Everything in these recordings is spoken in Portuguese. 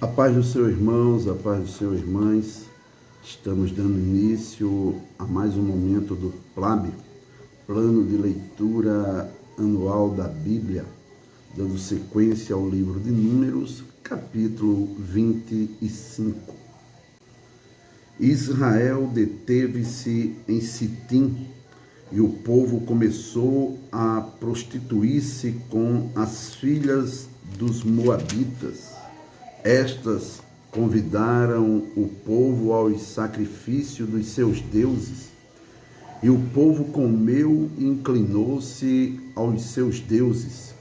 A paz do Senhor, irmãos, a paz do Senhor, irmãs. Estamos dando início a mais um momento do PLAB, Plano de Leitura Anual da Bíblia, dando sequência ao livro de Números, capítulo 25. Israel deteve-se em Sitim e o povo começou a prostituir-se com as filhas dos moabitas. Estas convidaram o povo aos sacrifícios dos seus deuses, e o povo comeu e inclinou-se aos seus deuses.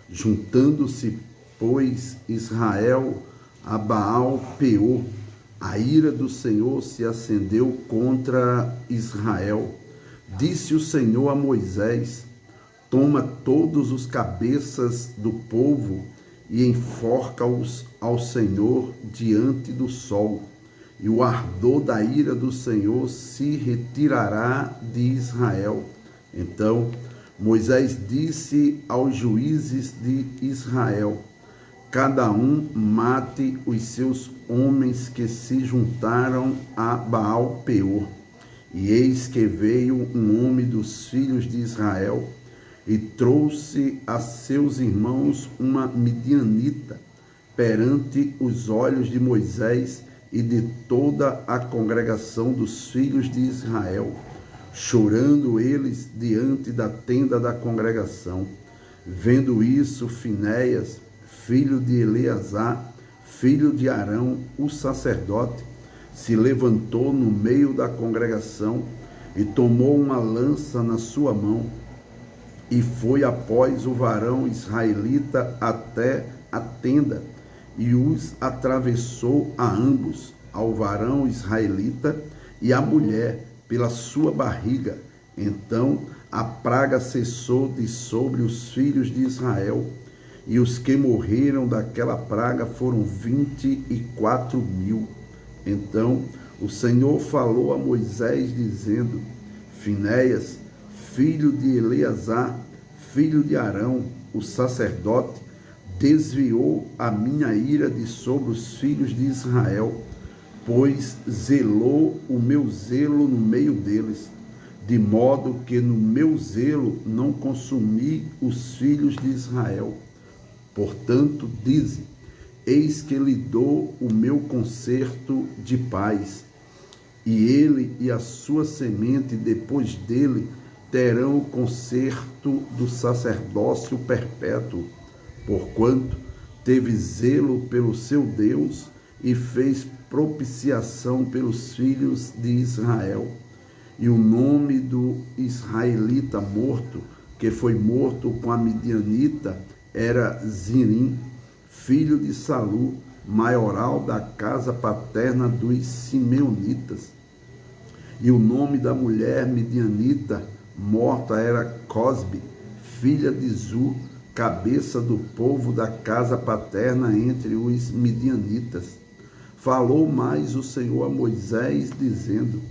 Juntando-se, pois, Israel a Baal-peor, a ira do Senhor se acendeu contra Israel. Disse o Senhor a Moisés: toma todos os cabeças do povo e enforca-os ao Senhor diante do sol, e o ardor da ira do Senhor se retirará de Israel. Então Moisés disse aos juízes de Israel: cada um mate os seus homens que se juntaram a Baal-peor. E eis que veio um homem dos filhos de Israel e trouxe a seus irmãos uma midianita perante os olhos de Moisés e de toda a congregação dos filhos de Israel, chorando eles diante da tenda da congregação. Vendo isso, Finéias, filho de Eleazar, filho de Arão, o sacerdote, se levantou no meio da congregação e tomou uma lança na sua mão e foi após o varão israelita até a tenda e os atravessou a ambos, ao varão israelita e à mulher, pela sua barriga. Então a praga cessou de sobre os filhos de Israel, e os que morreram daquela praga foram 24.000. Então o Senhor falou a Moisés, dizendo: Finéias, filho de Eleazar, filho de Arão, o sacerdote, desviou a minha ira de sobre os filhos de Israel, pois zelou o meu zelo no meio deles, de modo que no meu zelo não consumi os filhos de Israel. Portanto, dize: eis que lhe dou o meu concerto de paz, e ele e a sua semente depois dele terão o concerto do sacerdócio perpétuo, porquanto teve zelo pelo seu Deus e fez propiciação pelos filhos de Israel. E o nome do israelita morto, que foi morto com a midianita, era Zirim, filho de Salu, maioral da casa paterna dos simeonitas. E o nome da mulher midianita morta era Cosbe, filha de Zu, cabeça do povo da casa paterna entre os midianitas. Falou mais o Senhor a Moisés, dizendo: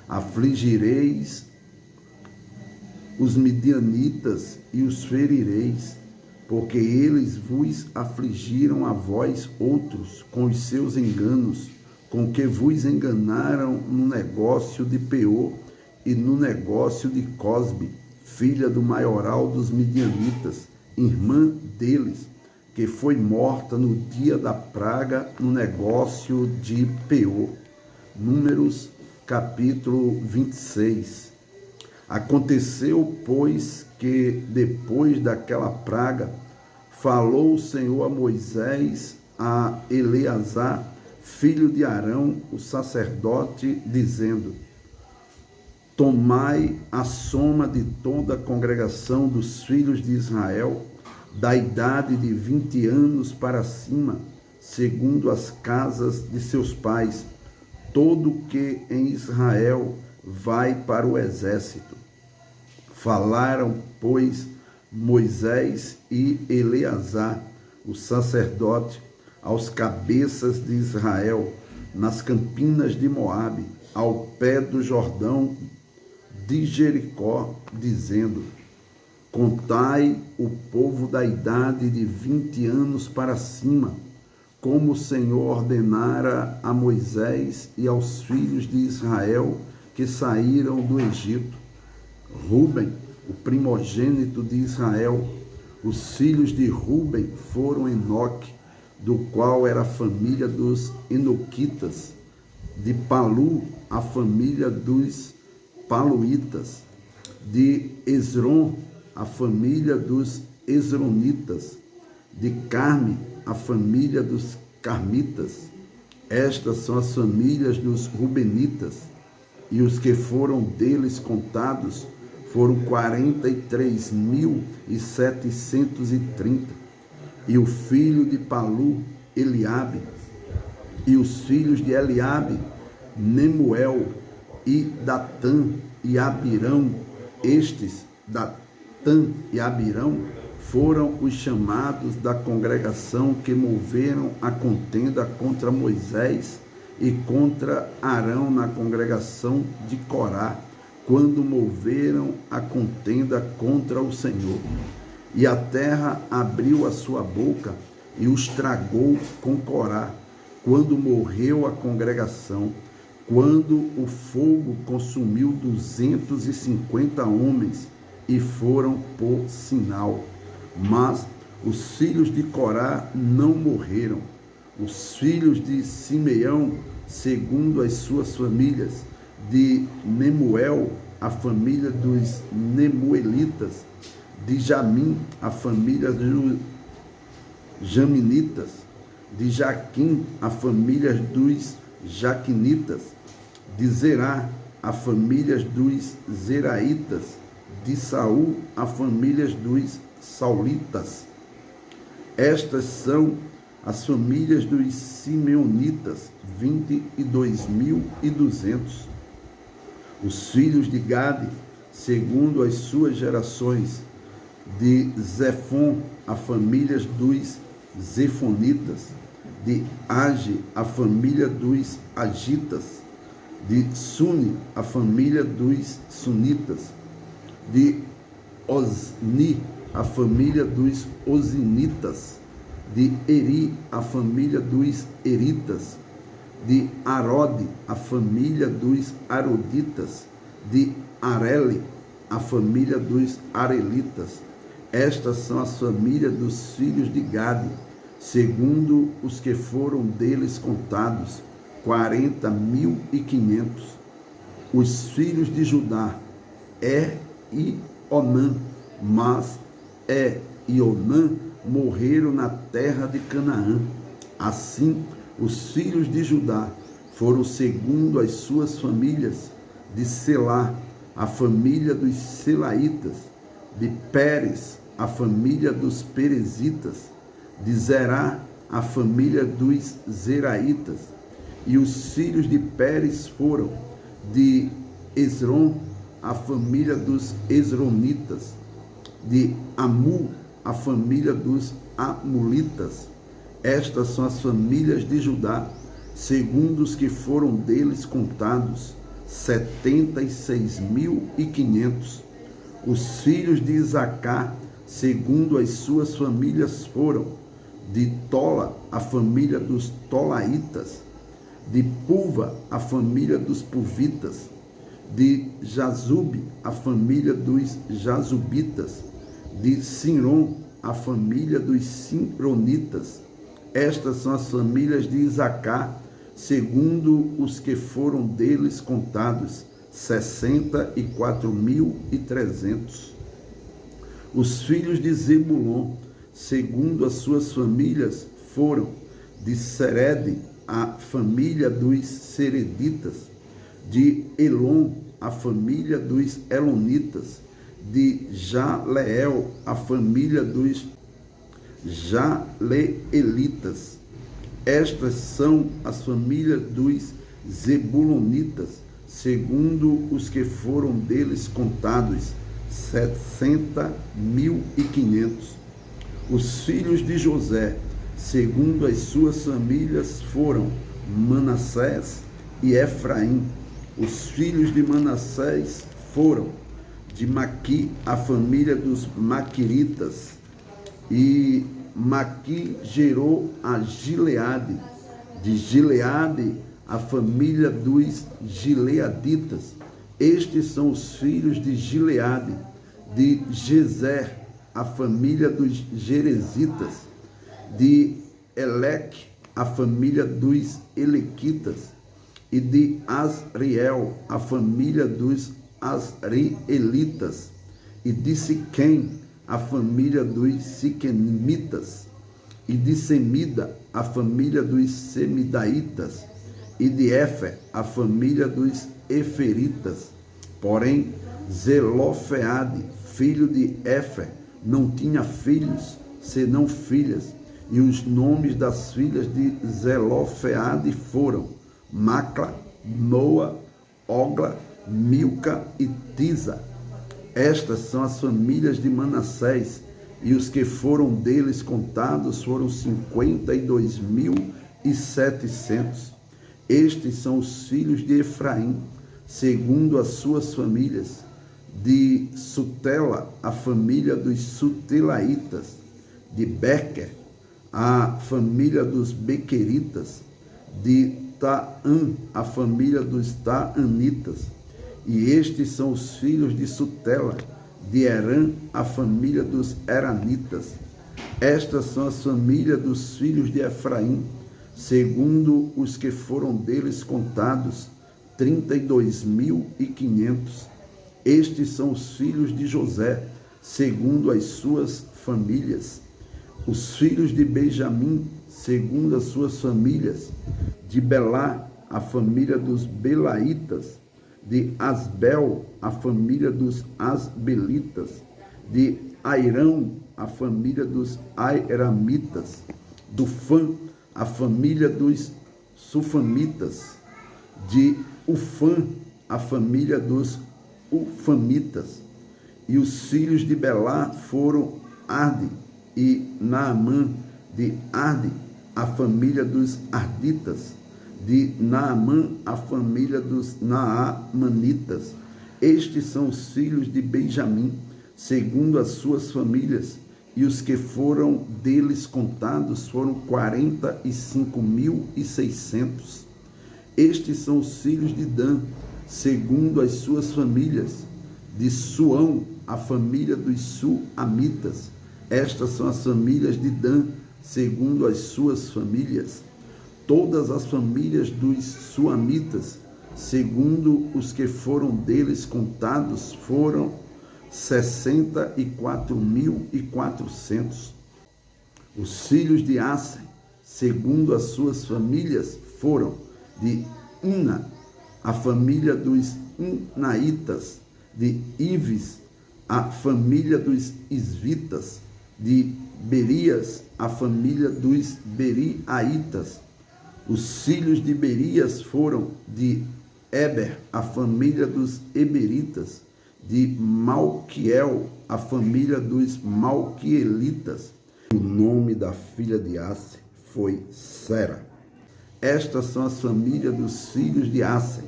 afligireis os midianitas e os ferireis, porque eles vos afligiram a vós outros com os seus enganos, com que vos enganaram no negócio de Peor e no negócio de Cosbe, filha do maioral dos midianitas, irmã deles, que foi morta no dia da praga no negócio de Peor. Números capítulo 26. Aconteceu, pois, que depois daquela praga, falou o Senhor a Moisés, a Eleazar, filho de Arão, o sacerdote, dizendo: tomai a soma de toda a congregação dos filhos de Israel, da idade de 20 anos para cima, segundo as casas de seus pais, todo que em Israel vai para o exército. Falaram, pois, Moisés e Eleazar, o sacerdote, aos cabeças de Israel, nas campinas de Moabe, ao pé do Jordão de Jericó, dizendo: contai o povo da idade de 20 anos para cima, como o Senhor ordenara a Moisés e aos filhos de Israel que saíram do Egito. Ruben, o primogênito de Israel. Os filhos de Ruben foram Enoque, do qual era a família dos Enoquitas, de Palu, a família dos Paluítas, de Esrom, a família dos Esronitas, de Carme, a família dos Carmitas. Estas são as famílias dos Rubenitas, e os que foram deles contados foram 43.730. E o filho de Palu, Eliabe, e os filhos de Eliabe, Nemuel, e Datã e Abirão. Estes, Datã e Abirão, foram os chamados da congregação que moveram a contenda contra Moisés e contra Arão na congregação de Corá, quando moveram a contenda contra o Senhor. E a terra abriu a sua boca e os tragou com Corá, quando morreu a congregação, quando o fogo consumiu 250 homens, e foram por sinal. Mas os filhos de Corá não morreram. Os filhos de Simeão, segundo as suas famílias, de Nemuel, a família dos Nemuelitas, de Jamim, a família dos Jaminitas, de Jaquim, a família dos Jaquinitas, de Zerá, a família dos Zeraitas, de Saul, a família dos Saulitas. Estas são as famílias dos Simeonitas, 22.200. Os filhos de Gade, segundo as suas gerações, de Zefon, a família dos Zefonitas, de Age, a família dos Agitas, de Suni, a família dos Sunitas, de Osni, a família dos Osinitas, de Eri, a família dos Eritas, de Arode, a família dos Aroditas, de Areli, a família dos Arelitas. Estas são as famílias dos filhos de Gade, segundo os que foram deles contados, 40.500. Os filhos de Judá, e Onã, mas e Onã morreram na terra de Canaã. Assim, os filhos de Judá foram segundo as suas famílias, de Selá, a família dos Selaitas, de Pérez, a família dos Perezitas, de Zerá, a família dos Zeraitas. E os filhos de Pérez foram de Esrom, a família dos Esronitas, de Amu, a família dos Amulitas. Estas são as famílias de Judá, segundo os que foram deles contados, 76.500. Os filhos de Isacar, segundo as suas famílias, foram de Tola, a família dos Tolaitas, de Puva, a família dos Puvitas, de Jazube, a família dos Jazubitas, de Sinron, a família dos Sinronitas. Estas são as famílias de Isacar, segundo os que foram deles contados, 64.300. Os filhos de Zebulon, segundo as suas famílias, foram de Serede, a família dos Sereditas, de Elon, a família dos Elonitas, de Jaleel, a família dos Jaleelitas. Estas são as famílias dos Zebulonitas, segundo os que foram deles contados, 60.500. Os filhos de José, segundo as suas famílias, foram Manassés e Efraim. Os filhos de Manassés foram de Maqui, a família dos Maquiritas, e Maqui gerou a Gileade, de Gileade a família dos gileaditas. Estes são os filhos de Gileade, de Gezer, a família dos gerezitas, de Eleque, a família dos elequitas, e de Asriel, a família dos asrielitas, e de Siquém, a família dos siquemitas, e de Semida, a família dos semidaitas, e de Éfer, a família dos eferitas. Porém, Zelofeade, filho de Éfer, não tinha filhos, senão filhas, e os nomes das filhas de Zelofeade foram Macla, Noa, Ogla, Milca e Tisa. Estas são as famílias de Manassés, e os que foram deles contados foram 52.700. Estes são os filhos de Efraim, segundo as suas famílias. De Sutela, a família dos Sutelaitas. De Bequer, a família dos Bequeritas. De Taã, a família dos Taanitas. E estes são os filhos de Sutela. De Herã, a família dos Heranitas. Estas são as famílias dos filhos de Efraim, segundo os que foram deles contados, 32.500. Estes são os filhos de José, segundo as suas famílias. Os filhos de Benjamim, segundo as suas famílias. De Belá, a família dos Belaitas. De Asbel, a família dos Asbelitas. De Airão, a família dos Airamitas. Do Fã, a família dos Sufamitas. De Ufã, a família dos Ufamitas. E os filhos de Belá foram Arde e Naamã. De Arde, a família dos Arditas. De Naamã, a família dos Naamanitas. Estes são os filhos de Benjamim, segundo as suas famílias, e os que foram deles contados foram 45.600. Estes são os filhos de Dan, segundo as suas famílias. De Suão, a família dos Suamitas. Estas são as famílias de Dan, segundo as suas famílias. Todas as famílias dos Suamitas, segundo os que foram deles contados, foram 64.400. Os filhos de Aser, segundo as suas famílias, foram de Ina, a família dos Inaitas. De Ives, a família dos Isvitas. De Berias, a família dos Beriaitas. Os filhos de Berias foram de Eber, a família dos Eberitas. De Malquiel, a família dos Malquielitas. O nome da filha de Aser foi Sera. Estas são as famílias dos filhos de Aser,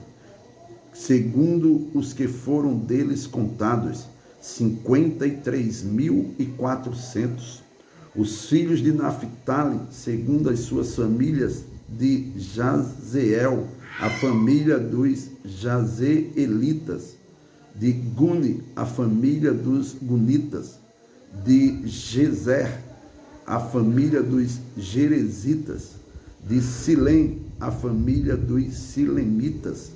segundo os que foram deles contados, 53.400. Os filhos de Naphtali, segundo as suas famílias, de Jazeel, a família dos Jazeelitas. De Guni, a família dos Gunitas. De Gezer, a família dos Gerezitas. De Silém, a família dos Silemitas.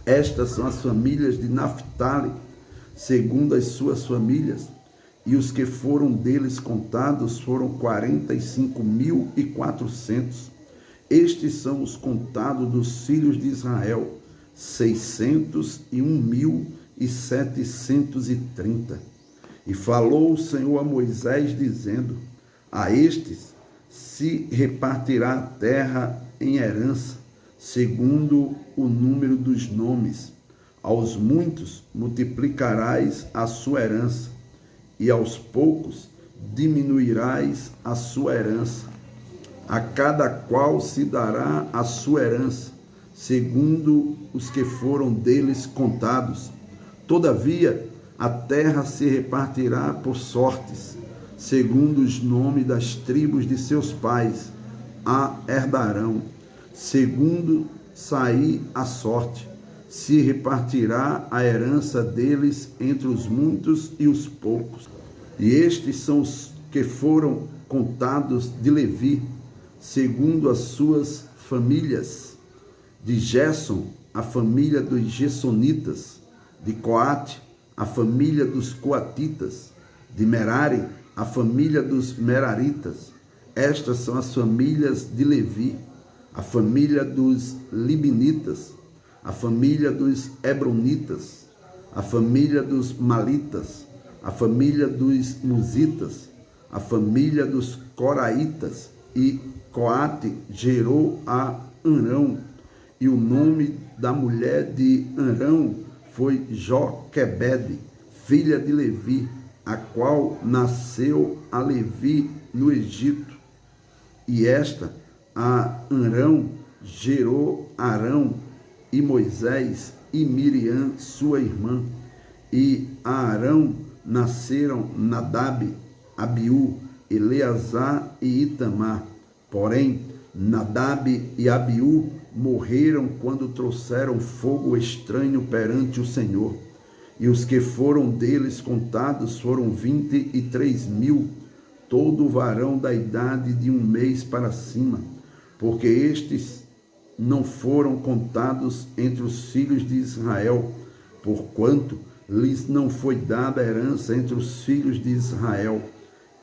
Estas são as famílias de Naphtali, segundo as suas famílias, e os que foram deles contados foram 45.400. Estes são os contados dos filhos de Israel, 601.730. E falou o Senhor a Moisés, dizendo: a estes se repartirá a terra em herança, segundo o número dos nomes. Aos muitos multiplicarás a sua herança, e aos poucos diminuirás a sua herança. A cada qual se dará a sua herança, segundo os que foram deles contados. Todavia, a terra se repartirá por sortes, segundo os nomes das tribos de seus pais, a herdarão. Segundo sair a sorte, se repartirá a herança deles entre os muitos e os poucos. E estes são os que foram contados de Levi, segundo as suas famílias: de Gerson, a família dos Gersonitas; de Coate, a família dos Coatitas; de Merari, a família dos Meraritas. Estas são as famílias de Levi: a família dos Libinitas, a família dos Hebronitas, a família dos Malitas, a família dos Musitas, a família dos Coraitas. E Coate gerou a Anrão, e o nome da mulher de Anrão foi Joquebede, filha de Levi, a qual nasceu a Levi no Egito. E esta, a Anrão, gerou Arão e Moisés e Miriam, sua irmã. E a Arão nasceram Nadab, Abiú, Eleazar e Itamar. Porém, Nadab e Abiú morreram quando trouxeram fogo estranho perante o Senhor. E os que foram deles contados foram 23.000, todo varão da idade de 1 mês para cima, porque estes não foram contados entre os filhos de Israel, porquanto lhes não foi dada herança entre os filhos de Israel.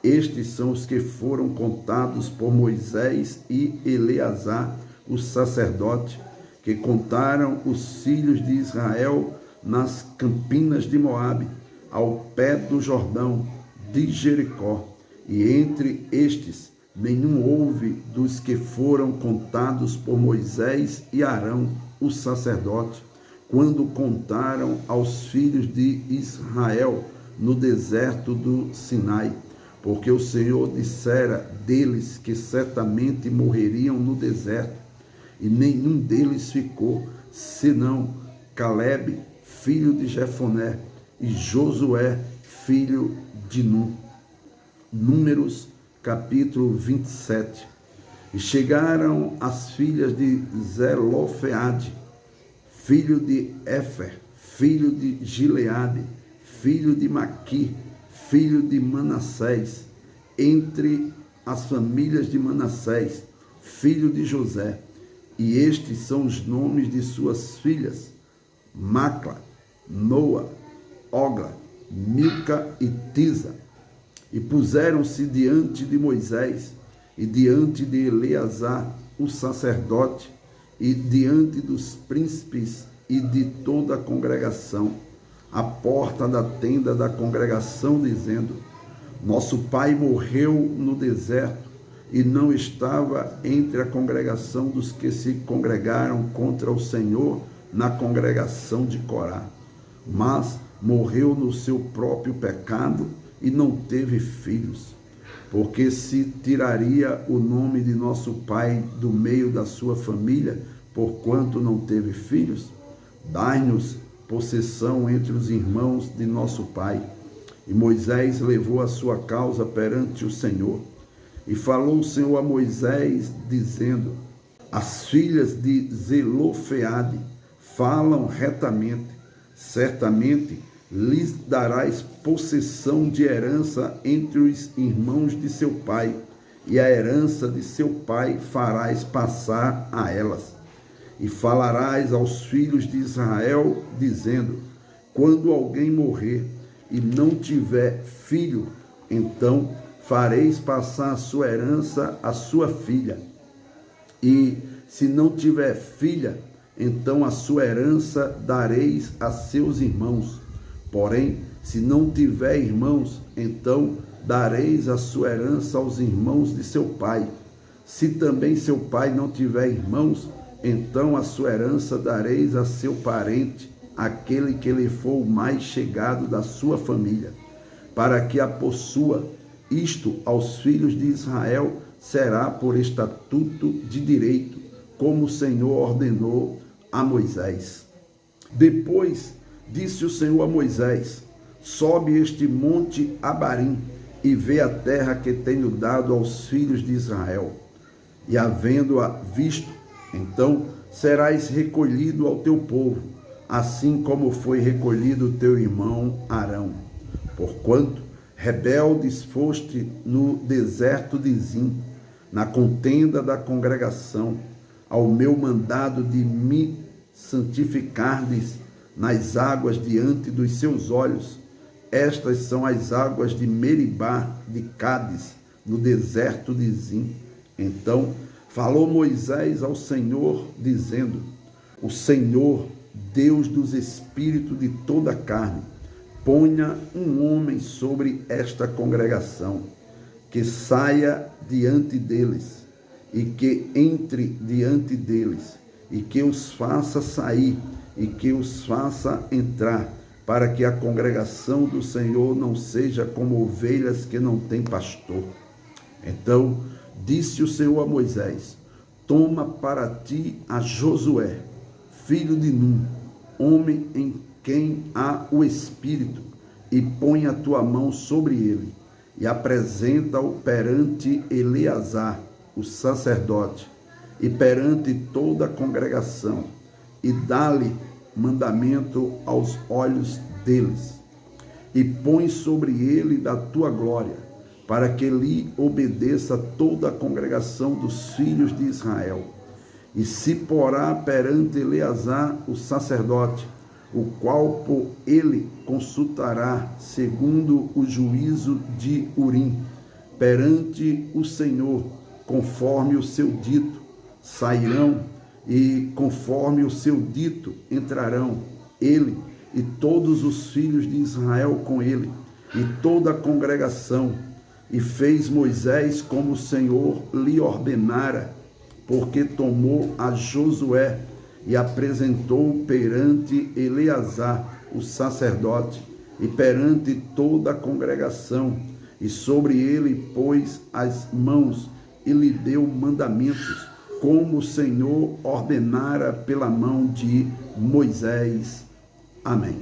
Estes são os que foram contados por Moisés e Eleazar, o sacerdote, que contaram os filhos de Israel nas campinas de Moabe, ao pé do Jordão, de Jericó. E entre estes nenhum houve dos que foram contados por Moisés e Arão, o sacerdote, quando contaram aos filhos de Israel no deserto do Sinai, porque o Senhor dissera deles que certamente morreriam no deserto, e nenhum deles ficou, senão Calebe, filho de Jefoné, e Josué, filho de Nun. Números, capítulo 27. E chegaram as filhas de Zelofeade, filho de Éfer, filho de Gileade, filho de Maqui, filho de Manassés, entre as famílias de Manassés, filho de José. E estes são os nomes de suas filhas: Macla, Noa, Ogla, Milca e Tisa. E puseram-se diante de Moisés e diante de Eleazar, o sacerdote, e diante dos príncipes e de toda a congregação, à porta da tenda da congregação, dizendo: Nosso pai morreu no deserto e não estava entre a congregação dos que se congregaram contra o Senhor na congregação de Corá, mas morreu no seu próprio pecado e não teve filhos. Porque se tiraria o nome de nosso pai do meio da sua família, porquanto não teve filhos? Dai-nos possessão entre os irmãos de nosso pai. E Moisés levou a sua causa perante o Senhor. E falou o Senhor a Moisés, dizendo: As filhas de Zelofeade falam retamente, certamente lhes darás possessão de herança entre os irmãos de seu pai, e a herança de seu pai farás passar a elas. E falarás aos filhos de Israel, dizendo: Quando alguém morrer e não tiver filho, então fareis passar a sua herança à sua filha. E se não tiver filha, então a sua herança dareis a seus irmãos. Porém, se não tiver irmãos, então dareis a sua herança aos irmãos de seu pai. Se também seu pai não tiver irmãos, então a sua herança dareis a seu parente, aquele que lhe for o mais chegado da sua família, para que a possua. Isto aos filhos de Israel será por estatuto de direito, como o Senhor ordenou a Moisés. Depois disse o Senhor a Moisés: Sobe este monte Abarim, e vê a terra que tenho dado aos filhos de Israel. E havendo-a visto, então serás recolhido ao teu povo, assim como foi recolhido teu irmão Arão. Porquanto rebeldes foste no deserto de Zim, na contenda da congregação, ao meu mandado de me santificardes nas águas diante dos seus olhos. Estas são as águas de Meribá de Cádiz, no deserto de Zim. Então falou Moisés ao Senhor, dizendo: O Senhor, Deus dos espíritos de toda a carne, ponha um homem sobre esta congregação, que saia diante deles, e que entre diante deles, e que os faça sair, e que os faça entrar, para que a congregação do Senhor não seja como ovelhas que não têm pastor. Então disse o Senhor a Moisés: Toma para ti a Josué, filho de Num, homem em quem há o Espírito, e põe a tua mão sobre ele, e apresenta-o perante Eleazar, o sacerdote, e perante toda a congregação, e dá-lhe mandamento aos olhos deles, e põe sobre ele da tua glória, para que lhe obedeça toda a congregação dos filhos de Israel. E se porá perante Eleazar, o sacerdote, o qual por ele consultará, segundo o juízo de Urim, perante o Senhor, conforme o seu dito, sairão, e conforme o seu dito entrarão, ele e todos os filhos de Israel com ele, e toda a congregação. E fez Moisés como o Senhor lhe ordenara, porque tomou a Josué e apresentou perante Eleazar, o sacerdote, e perante toda a congregação, e sobre ele pôs as mãos e lhe deu mandamentos, como o Senhor ordenara pela mão de Moisés. Amém.